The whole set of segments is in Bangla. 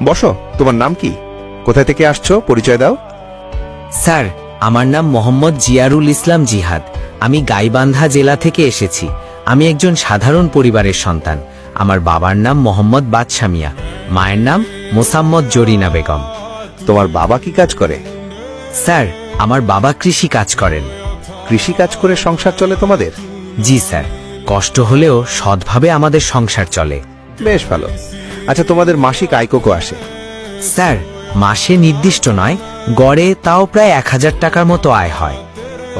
বসো, তোমার নাম কি? কোথায় থেকে আসছো, পরিচয় দাও। স্যার, আমার নাম মোহাম্মদ জিয়ারুল ইসলাম জিহাদ। আমি গাইবান্ধা জেলা থেকে এসেছি। আমি একজন সাধারণ পরিবারের সন্তান। আমার বাবার নাম মোহাম্মদ বাদশা মিয়া, মায়ের নাম মোসাম্মদ জরিনা বেগম। তোমার বাবা কি কাজ করে? স্যার, আমার বাবা কৃষি কাজ করেন। কৃষি কাজ করে সংসার চলে তোমাদের? জি স্যার, কষ্ট হলেও সৎভাবে আমাদের সংসার চলে। বেশ ভালো। আচ্ছা, তোমাদের মাসিক আয় কত আসে? স্যার, মাসে নির্দিষ্ট নয়, গড়ে তাও প্রায় 1000 টাকার মতো আয় হয়।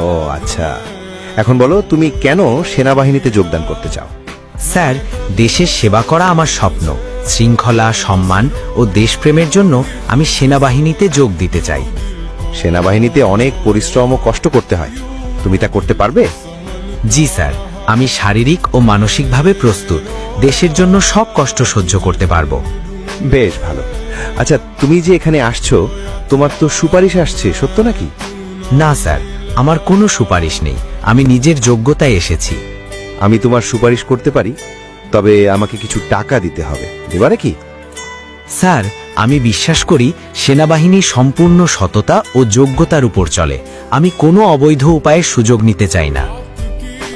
ও আচ্ছা, এখন বলো তুমি কেন সেনাবাহিনীতে যোগদান করতে চাও? স্যার, দেশের সেবা করা আমার স্বপ্ন। শৃঙ্খলা, সম্মান ও দেশপ্রেমের জন্য আমি সেনাবাহিনীতে যোগ দিতে চাই। সেনাবাহিনীতে অনেক পরিশ্রম ও কষ্ট করতে হয়, তুমি তা করতে পারবে? জি স্যার, আমি শারীরিক ও মানসিকভাবে প্রস্তুত। দেশের জন্য সব কষ্ট সহ্য করতে পারবো। বেশ ভালো। আচ্ছা, তুমি যে এখানে আসছো, তোমার তো সুপারিশ আসছে, সত্য নাকি? না স্যার, আমার কোনো সুপারিশ নেই। আমি নিজের যোগ্যতায় এসেছি। আমি তোমার সুপারিশ করতে পারি, তবে আমাকে কিছু টাকা দিতে হবে, দেবা নাকি? স্যার, আমি বিশ্বাস করি সেনাবাহিনী সম্পূর্ণ সততা ও যোগ্যতার উপর চলে। আমি কোনো অবৈধ উপায়ে সুযোগ নিতে চাই না।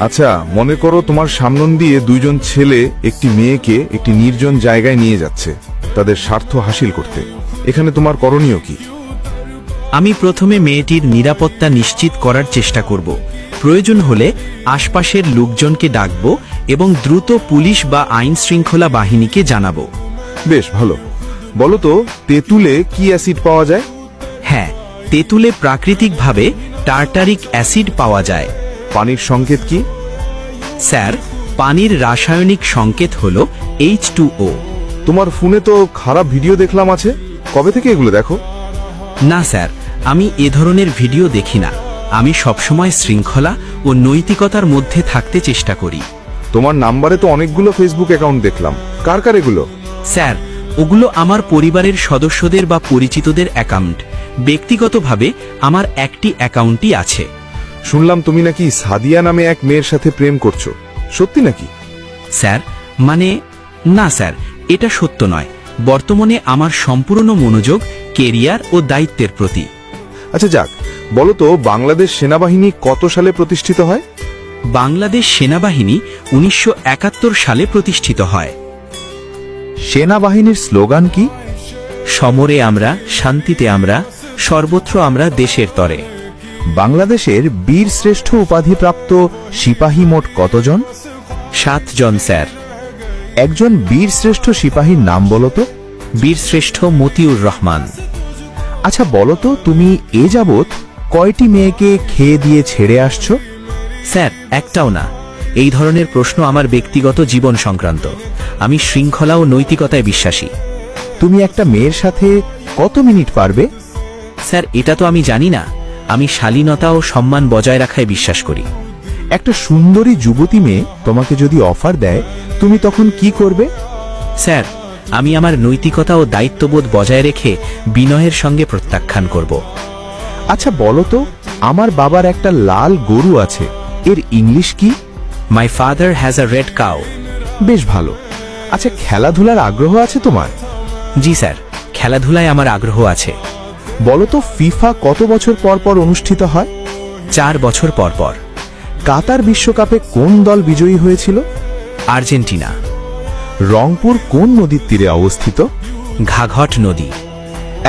আচ্ছা, মনে করো তোমার সামনে দিয়ে দুইজন ছেলে একটি মেয়েকে একটি নির্জন জায়গায় নিয়ে যাচ্ছে তাদের স্বার্থ হাসিল করতে। এখানে তোমার করণীয় কি? আমি প্রথমে মেয়েটির নিরাপত্তা নিশ্চিত করার চেষ্টা করব। প্রয়োজন হলে আশপাশের লোকজনকে ডাকব এবং দ্রুত পুলিশ বা আইন শৃঙ্খলা বাহিনীকে জানাবো। বেশ ভালো। বলো তো, তেঁতুলে কি অ্যাসিড পাওয়া যায়? হ্যাঁ, তেঁতুলে প্রাকৃতিকভাবে টার্টারিক অ্যাসিড পাওয়া যায়। পানির সংকেত কি? স্যার, পানির রাসায়নিক সংকেত হল H2O। তোমার ফোনে তো খারাপ ভিডিও দেখলাম আছে, কবে থেকে এগুলো দেখো? না স্যার, আমি এ ধরনের ভিডিও দেখি না। আমি সবসময় শৃঙ্খলা ও নৈতিকতার মধ্যে থাকতে চেষ্টা করি। তোমার নাম্বারে তো অনেকগুলো ফেসবুক অ্যাকাউন্ট দেখলাম, কার কার এগুলো? স্যার, ওগুলো আমার পরিবারের সদস্যদের বা পরিচিতদের অ্যাকাউন্ট। ব্যক্তিগতভাবে আমার একটি অ্যাকাউন্টই আছে। শুনলাম তুমি নাকি সাদিয়া নামে এক মেয়ের সাথে প্রেম করছো, সত্যি নাকি? স্যার, না স্যার, এটা সত্য নয়। বর্তমানে আমার সম্পূর্ণ মনোযোগ কেরিয়ার ও দায়িত্বের প্রতি। আচ্ছা যাক, বলো তো বাংলাদেশ সেনাবাহিনী কত সালে প্রতিষ্ঠিত হয়? বাংলাদেশ সেনাবাহিনী 1971 সালে প্রতিষ্ঠিত হয়। সেনাবাহিনীর স্লোগান কি? সমরে আমরা, শান্তিতে আমরা, সর্বত্র আমরা দেশের তরে। বাংলাদেশের বীর শ্রেষ্ঠ উপাধিপ্রাপ্ত সিপাহী মোট কতজন? 7 জন স্যার। একজন বীর শ্রেষ্ঠ সিপাহীর নাম বলো তো। বীরশ্রেষ্ঠ মতিউর রহমান। আচ্ছা বলো তো, তুমি এ যাবৎ কয়টি মেয়েকে খেয়ে দিয়ে ছেড়ে আসছো? স্যার, একটাও না। এই ধরনের প্রশ্ন আমার ব্যক্তিগত জীবন সংক্রান্ত। আমি শৃঙ্খলা ও নৈতিকতায় বিশ্বাসী। তুমি একটা মেয়ের সাথে কত মিনিট পারবে? স্যার, এটা তো আমি জানি না। আমি শালীনতা ও সম্মান বজায় রাখায় বিশ্বাস করি। একটা সুন্দরী যুবতী মেয়ে তোমাকে যদি অফার দেয়, তুমি তখন কি করবে? স্যার, আমি আমার নৈতিকতা ও দায়িত্ববোধ বজায় রেখে বিনয়ের সঙ্গে প্রত্যাখ্যান করব। আচ্ছা বলো তো, আমার বাবার একটা লাল গরু আছে, এর ইংলিশ কি? My father has a red cow. বেশ ভালো। আচ্ছা, খেলাধুলার আগ্রহ আছে তোমার? জি স্যার, খেলাধুলায় আমার আগ্রহ আছে। বলো তো, ফিফা কত বছর পর পর অনুষ্ঠিত হয়? 4 বছর পর পর। কাতার বিশ্বকাপে কোন দল বিজয়ী হয়েছিল? আর্জেন্টিনা। রংপুর কোন নদীর তীরে অবস্থিত? ঘাঘট নদী।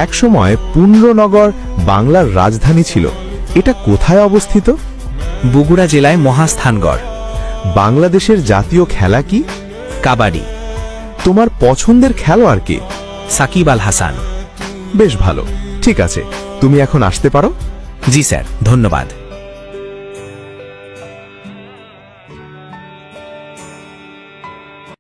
একসময় পুন্ড্রনগর বাংলার রাজধানী ছিল, এটা কোথায় অবস্থিত? বগুড়া জেলায় মহাস্থানগড়। বাংলাদেশের জাতীয় খেলা কি? কাবাডি। তোমার পছন্দের খেলোয়াড় কে? সাকিব আল হাসান। বেশ ভালো। ঠিক আছে, তুমি এখন আসতে পারো। জি স্যার, ধন্যবাদ।